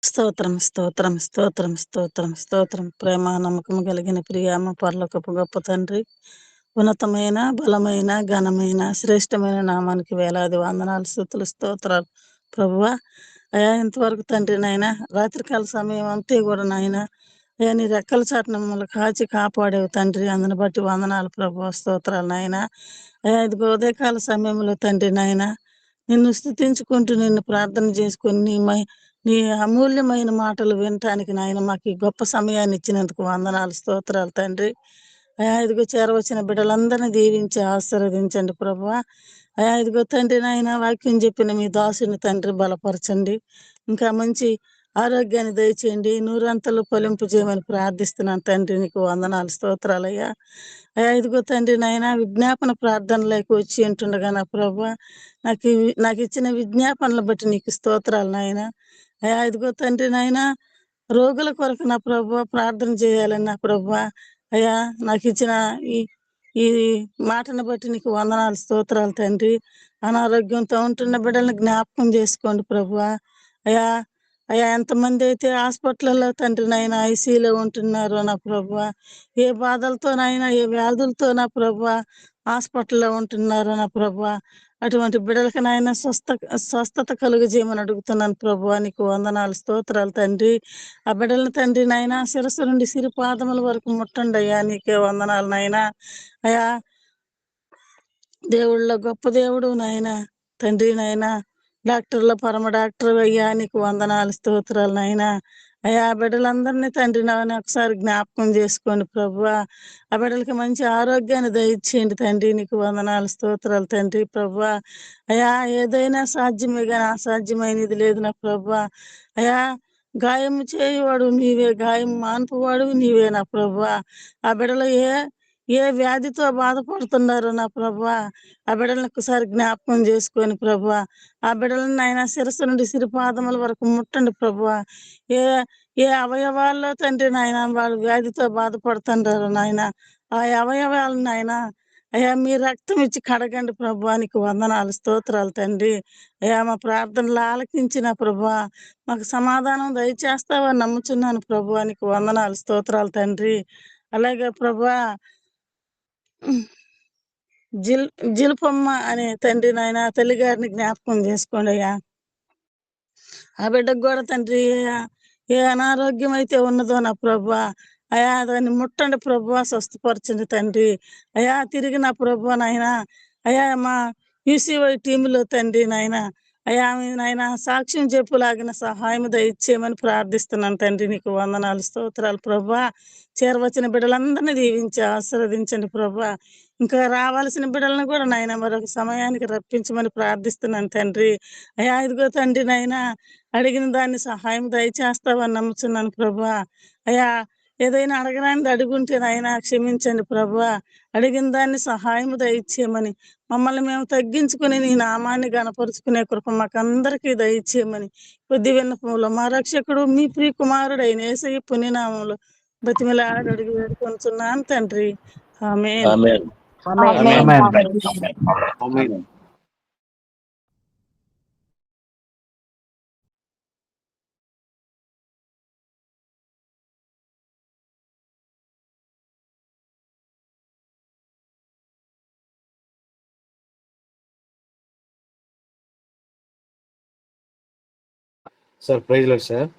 స్తోత్రం స్తోత్రం స్తోత్రం స్తోత్రం స్తోత్రం. ప్రేమ నమ్మకం కలిగిన ప్రియామ పరలోకపు గొప్ప తండ్రి, ఉన్నతమైన బలమైన ఘనమైన శ్రేష్టమైన నామానికి వేలాది వందనాలు స్తుతులు స్తోత్రాలు ప్రభువా. అయా ఇంతవరకు తండ్రి నాయన రాత్రికాల సమయం అంతే కూడా నాయన అయ్యా నీ రెక్కల చాటున మమ్మల్ని కాచి కాపాడేవు తండ్రి, అందుని బట్టి వందనాలు ప్రభు, స్తోత్రాలు నాయన. అయా ఇదిగో ఉదయకాల సమయంలో తండ్రి నాయన నిన్ను స్తుతించుకుంటూ నిన్ను ప్రార్థన చేసుకుని నీ అమూల్యమైన మాటలు వినటానికి నాయన మాకు ఈ గొప్ప సమయాన్ని ఇచ్చినందుకు వందనాలు స్తోత్రాలు తండ్రి. అయా ఇదిగో చేరవచ్చిన బిడ్డలందరినీ దీవించి ఆశీర్వదించండి ప్రభువా. అయా ఇదిగో తండ్రి నాయన వాక్యం చెప్పిన మీ దాసుని తండ్రి బలపరచండి, ఇంకా మంచి ఆరోగ్యాన్ని దయచేయండి, నూరంతలు ఫలింపు చేయమని ప్రార్థిస్తున్నాను తండ్రి. నీకు వందనాలు స్తోత్రాలు అయ్యా. అయా ఇదిగో తండ్రి నాయన విజ్ఞాపన ప్రార్థనలోకి వచ్చి ఉంటుండగా నా ప్రభువా, నాకు ఇచ్చిన విజ్ఞాపనలు బట్టి నీకు స్తోత్రాలు నాయన. అయా ఇదిగో తండ్రి నాయన రోగుల కొరకు నా ప్రభువా ప్రార్థన చేయాలని నా ప్రభువా, అయ్యా నాకు ఇచ్చిన ఈ ఈ మాటను బట్టి నీకు వందనాలు స్తోత్రాలు తండ్రి. అనారోగ్యంతో ఉంటున్న బిడ్డలను జ్ఞాపకం చేసుకోండి ప్రభువా. అయా అయా ఎంతమంది అయితే హాస్పిటల్లో తండ్రి నాయన ఐసీలో ఉంటున్నారో నా ప్రభువా, ఏ బాధలతోనైనా ఏ వ్యాధులతో నా ప్రభువా హాస్పిటల్లో ఉంటున్నారో నా ప్రభువా, అటువంటి బిడ్డలకి నాయన స్వస్థత కలుగజేయమని అడుగుతున్నాను ప్రభువా. నీకు వందనాలు స్తోత్రాలు తండ్రి. ఆ బిడ్డలను తండ్రి నాయన శిరస్సు నుండి సిరి పాదముల వరకు ముట్టండి అయ్యా. నీకే వందనాలు నాయన. అయా దేవుళ్ళ గొప్ప దేవుడు నాయన తండ్రి నాయన, డాక్టర్ల పరమ డాక్టర్ అయ్యా. నీకు వందనాలు స్తోత్రాలు నాయన. అయ్యా ఆ బిడ్డలందరినీ తండ్రి నాయన ఒకసారి జ్ఞాపకం చేసుకోండి ప్రభువా. ఆ బిడ్డలకి మంచి ఆరోగ్యాన్ని దయచేయండి తండ్రి. నీకు వందనాలు స్తోత్రాలు తండ్రి ప్రభువా. అయా ఏదైనా సాధ్యమే కానీ అసాధ్యమైనది లేదు నా ప్రభువా. అయా గాయం చేయువాడు నీవే, గాయం మాన్పువాడు నీవే నా ప్రభువా. ఆ బిడ్డలు ఏ వ్యాధితో బాధపడుతున్నారో నా ప్రభువా, ఆ బిడ్డలను ఒకసారి జ్ఞాపకం చేసుకొని ప్రభువా, ఆ బిడ్డలను ఆయన శిరస్సు నుండి సిరిపాదముల వరకు ముట్టండి ప్రభువా. ఏ ఏ అవయవాల్లో తండ్రి నాయన వాళ్ళు వ్యాధితో బాధపడుతుంటారు నాయన, ఆ అవయవాలను నాయన అయ్యా మీ రక్తం ఇచ్చి కడగండి ప్రభువా. నీకు వందనాలు స్తోత్రాలు తండ్రి. అయ్యా మా ప్రార్థనలు ఆలకించిన ప్రభువా మాకు సమాధానం దయచేస్తావని నమ్ముచున్నాను ప్రభువా. నీకు వందనాలు స్తోత్రాలు తండ్రి. అలాగే ప్రభువా జిల్ జిలుపమ్మ అనే తండ్రి నాయన తల్లి గారిని జ్ఞాపకం చేసుకోండి అయ్యా. ఆ బిడ్డకు కూడా తండ్రి ఏ అనారోగ్యం అయితే ఉన్నదో నా ప్రభువా, అయా దాన్ని ముట్టండి ప్రభువా, స్వస్థపరచండి తండ్రి. అయా తిరిగి నా ప్రభువా నాయన అయా మా యూసీవై టీంలో తండ్రి నాయన అయా నాయన సాక్ష్యం చెప్పులాగిన సహాయం దయచేయమని ప్రార్థిస్తున్నాను తండ్రి. నీకు వందనాలు స్తోత్రాలు ప్రభువా. చేరవచ్చిన బిడ్డలందరినీ దీవించి ఆశీర్వదించండి ప్రభువా. ఇంకా రావాల్సిన బిడ్డలను కూడా నాయన మరొక సమయానికి రప్పించమని ప్రార్థిస్తున్నాను తండ్రి. అయా ఇదిగో తండ్రి నాయన అడిగిన దాన్ని సహాయం దయచేస్తావని నమ్ముచున్నాను ప్రభువా. అయా ఏదైనా అడగరానిది అడుగుంటే నాయన క్షమించండి ప్రభువా. అడిగిన దాన్ని సహాయం దయచేయమని, మమ్మల్ని మేము తగ్గించుకుని నీ నామాన్ని గణపరుచుకునే కృప మాకందరికీ దయచేయమని కొద్ది విన్నపంలో మా రక్షకుడు మీ ప్రియ కుమారుడు అయిన యేసయ్య పుణ్యనామంలో బతిమిలాడి అడిగి వేడుకొంచున్నాను తండ్రి. ఆమేన్. ఆమేన్. ఆమేన్. ఆమేన్. సార్ ప్రైజ్ లేదు సార్.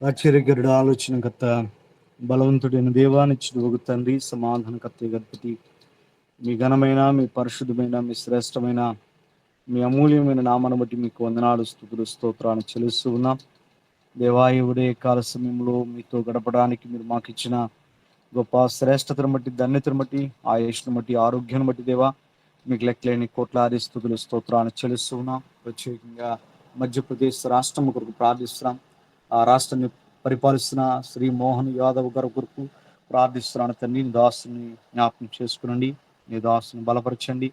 ఆశ్చర్యకరుడు, ఆలోచనకర్త, బలవంతుడైన దేవానిచ్చిన ఒక తండ్రి, సమాధానకర్త గణపతి, మీ ఘనమైన, మీ పరిశుద్ధమైన, మీ శ్రేష్టమైన, మీ అమూల్యమైన నామాన్ని బట్టి మీకు వందనాలు, స్తుతులు, స్తోత్రాన్ని చెల్లిస్తూ ఉన్నాం. దేవాయుడే కాల సమయంలో మీతో గడపడానికి మీరు మాకు ఇచ్చిన గొప్ప శ్రేష్టతను బట్టి, ధన్యతను బట్టి, ఆయుష్ను బట్టి, ఆరోగ్యాన్ని బట్టి దేవా మీకు లెక్కలేని కోట్లాది స్తుతులు, స్తోత్రాన్ని చెల్లిస్తూ ఉన్నాం. ప్రత్యేకంగా మధ్యప్రదేశ్ రాష్ట్రం కొరకు ప్రార్థిస్తున్నాం. ఆ రాష్ట్రాన్ని పరిపాలిస్తున్న శ్రీ మోహన్ యాదవ్ గారి కొరకు ప్రార్థిస్తున్నాను తండ్రి. నీ దాసుని జ్ఞాపకం చేసుకునండి, నీ దాసుని బలపరచండి.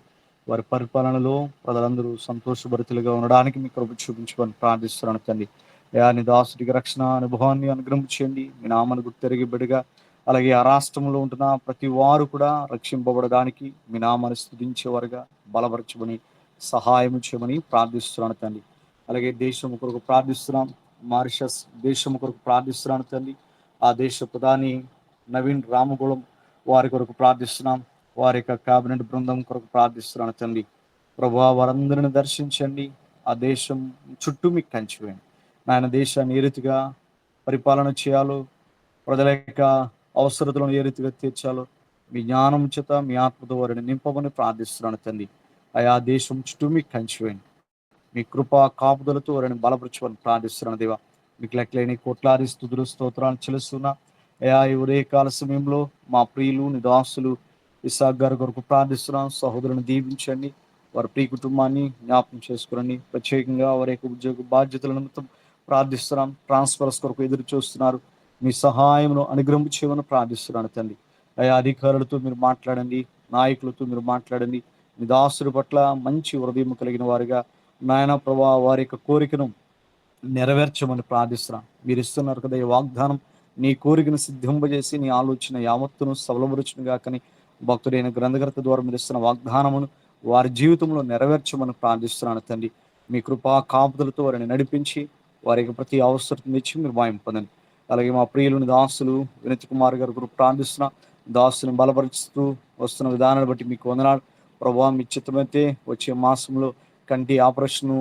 వారి పరిపాలనలో ప్రజలందరూ సంతోషభరితులుగా ఉండడానికి మీ కృప చూపించుకొని ప్రార్థిస్తున్నాను తండ్రి. నీ దాసుడికి రక్షణ అనుభవాన్ని అనుగ్రహించండి. మీ నామాన్ని గుర్తెరిగి బిడ్డగా అలాగే ఆ రాష్ట్రంలో ఉంటున్న ప్రతి వారు కూడా రక్షింపబడడానికి మీ నామాన్ని స్తుతించేవారుగా బలపరచమని సహాయం చేయమని ప్రార్థిస్తున్నాను తండ్రి. అలాగే దేశం కొరకు ప్రార్థిస్తున్నాం. మారిషస్ దేశం కొరకు ప్రార్థిస్తున్నాను తండ్రి. ఆ దేశ ప్రధాని నవీన్ రామగూళం వారి కొరకు ప్రార్థిస్తున్నాం. వారి యొక్క కేబినెట్ బృందం కొరకు ప్రార్థిస్తున్నాను తండ్రి. ప్రభువా, వారందరిని దర్శించండి. ఆ దేశం చుట్టూ మీకు కంచివేయండి. నాయన దేశాన్ని ఏ రీతిగా పరిపాలన చేయాలో, ప్రజల యొక్క అవసరతలను ఏ రీతిగా తీర్చాలో మీ జ్ఞానం చేత మీ ఆత్మతో వారిని నింపమని ప్రార్థిస్తున్నాను తండ్రి. ఆయా దేశం చుట్టూ మీకు కంచివేయండి. మీ కృప కాపుదలతో వారిని బలపరచమని ప్రార్థిస్తున్నాను దేవా. మీకు లెక్కలేని కోట్లాది స్తుతులు స్తోత్రాలు చెల్లిస్తున్నా. అయా ఈ ఉదయ కాల సమయంలో మా ప్రియులు నిదాసులు ఇసాక్ గారి కొరకు ప్రార్థిస్తున్నాం. సహోదరుని దీవించండి. వారి ప్రియ కుటుంబాన్ని జ్ఞాపకం చేసుకురండి. ప్రత్యేకంగా వారి యొక్క ఉద్యోగ బాధ్యతల నిమిత్తం ప్రార్థిస్తున్నాం. ట్రాన్స్ఫర్స్ కొరకు ఎదురు చూస్తున్నారు. మీ సహాయమును అనుగ్రహం చేయమని ప్రార్థిస్తున్నాను తండ్రి. అయా అధికారులతో మీరు మాట్లాడండి. నాయకులతో మీరు మాట్లాడండి. మీ దాసుల పట్ల మంచి హృదయం కలిగిన వారిగా నాయన ప్రభా వారి యొక్క కోరికను నెరవేర్చమని ప్రార్థిస్తున్నాం. మీరు ఇస్తున్నారు కదా ఈ వాగ్దానం, నీ కోరికను సిద్ధింపజేసి నీ ఆలోచన యావత్తును సఫలపరచునుగా కానీ భక్తుడైన గ్రంథకర్త ద్వారా మీరు ఇస్తున్న వాగ్దానమును వారి జీవితంలో నెరవేర్చమని ప్రార్థిస్తున్నాను తండ్రి. మీ కృపా కాపుదలతో వారిని నడిపించి వారికి ప్రతి అవసరం ఇచ్చి మీరు మాయం పొందండి. అలాగే మా ప్రియులను దాసులు వినతి కుమార్ గారి కొరకు ప్రార్థిస్తున్నా. దాసుని బలపరుస్తూ వస్తున్న విధానాన్ని బట్టి మీకు వందనాలు ప్రభావం. మీ చిత్తమైతే వచ్చే మాసంలో కంటి ఆపరేషన్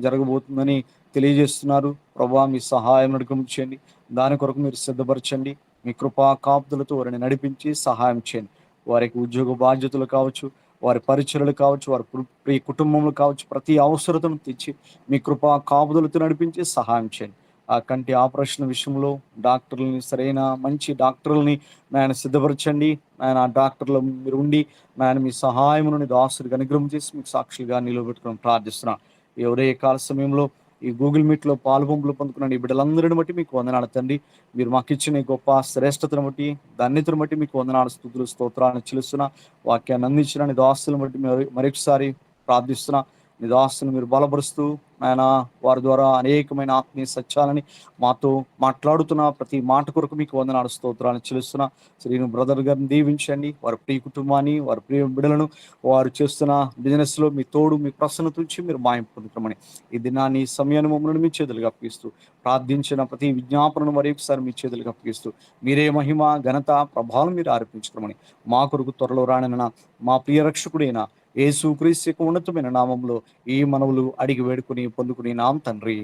జరగబోతుందని తెలియజేస్తున్నారు. ప్రభా మీ సహాయం నడుకమించండి. దాని కొరకు మీరు సిద్ధపరచండి. మీ కృపా కాపుదలతో వారిని నడిపించి సహాయం చేయండి. వారికి ఉద్యోగ బాధ్యతలు కావచ్చు, వారి పరిచయలు కావచ్చు, వారి ప్రియ కుటుంబంలో కావచ్చు, ప్రతి అవసరతను తెచ్చి మీ కృపా కాపుదలతో నడిపించి సహాయం చేయండి. ఆ కంటి ఆపరేషన్ విషయంలో డాక్టర్లని సరైన మంచి డాక్టర్లని నాయన సిద్ధపరచండి. ఆయన ఆ డాక్టర్లు మీరు ఉండి నాయన మీ సహాయమును దాసుడికి అనుగ్రహం చేసి మీకు సాక్షులుగా నిలబెట్టుకుని ప్రార్థిస్తున్నాను. ఎవరే కాల సమయంలో ఈ గూగుల్ మీట్లో పాల్గొంపులు పొందుకున్న ఈ బిడ్డలందరిని బట్టి మీకు వందనాలు తండ్రి. మీరు మాకు ఇచ్చిన ఈ గొప్ప శ్రేష్టతను బట్టి ధన్యతను బట్టి మీకు వందనాలు స్తుతులు స్తోత్రాలను చెల్లిస్తున్నా. వాక్యాన్ని అందించిన నీ దాసులను బట్టి మరొకసారి ప్రార్థిస్తున్నా. నీ దాసును మీరు బలపరుస్తూ ఆయన వారి ద్వారా అనేకమైన ఆత్మీయ సత్యాలని మాతో మాట్లాడుతున్న ప్రతి మాట కొరకు మీకు వందనాలు స్తోత్రాలను చెల్లిస్తున్నా. శ్రీను బ్రదర్ గారిని దీవించండి. వారి ప్రియ కుటుంబాన్ని, వారి ప్రియ బిడ్డలను, వారు చేస్తున్న బిజినెస్ లో మీ తోడు మీ ప్రసన్నత నుంచి మీరు మాయం పొందుతామని ఈ దినాన్ని ఈ సమయాన్ని మమ్మల్ని మీ చేతులుగా అప్పగిస్తూ ప్రార్థించిన ప్రతి విజ్ఞాపనను మరొకసారి మీ చేతులుగా అప్పగిస్తూ మీరే మహిమ ఘనత ప్రభావం మీరు ఆరోపించుకోమని మా కొరకు త్వరలో రానన్న మా ప్రియ రక్షకుడైన యేసు క్రీస్తు యొక్క ఉన్నతమైన నామంలో ఈ మనవులు అడిగి వేడుకుని పొందుకుని నాం తండ్రి.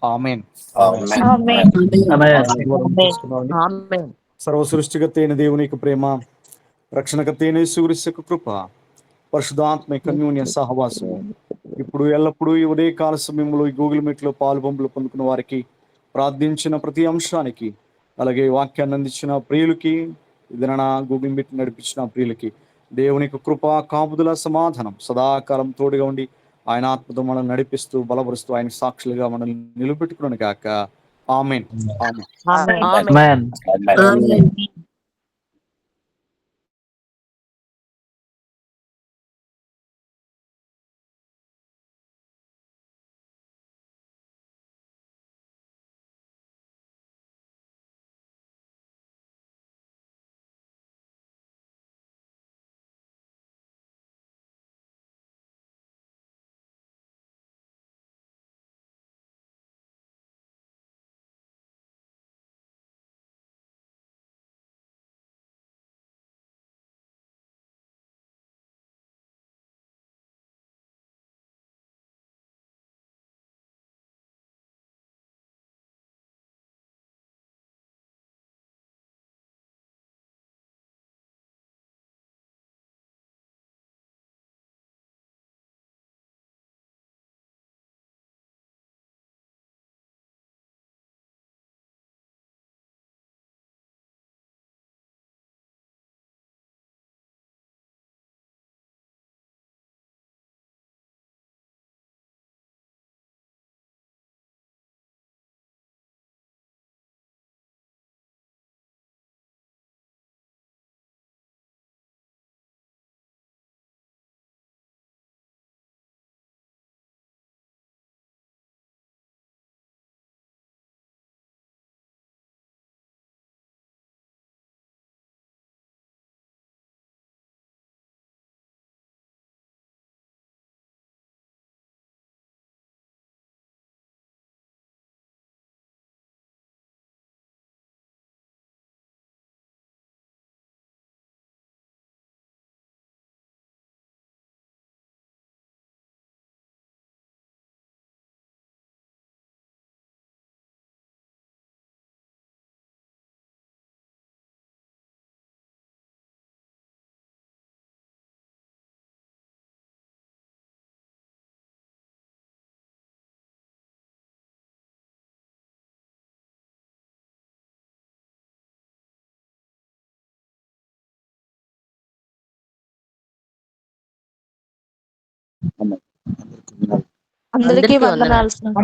ఆమేన్. ఆమేన్. ఆమేన్. సర్వ సృష్టికర్త అయిన దేవుని యొక్క ప్రేమ, రక్షణకర్త అయిన యేసు క్రీస్తు యొక్క కృప, పరిశుద్ధాత్మ యొక్క అన్యోన్య సహవాసము ఇప్పుడు ఎల్లప్పుడూ ఈ ఉదయ కాల సమయంలో ఈ గూగుల్ మీట్లో పాల్పంపులు పొందుకున్న వారికి, ప్రార్థించిన ప్రతి అంశానికి, అలాగే వాక్యాన్ని అందించిన ప్రియులకి, ఇదన గూగుల్ మీట్ నడిపించిన ప్రియులకి దేవుని యొక్క కృప కాపుదల సమాధానం సదాకాలం తోడుగా ఉండి ఆయన ఆత్మతో మనల్ని నడిపిస్తూ బలపరుస్తూ ఆయన సాక్షులుగా మనల్ని నిలబెట్టుకున్నాను గాక. ఆమేన్. ఆమేన్. ఆమేన్. ఆమేన్. అందరికీ వందనాలు. అందరికీ వందనాలు సార్.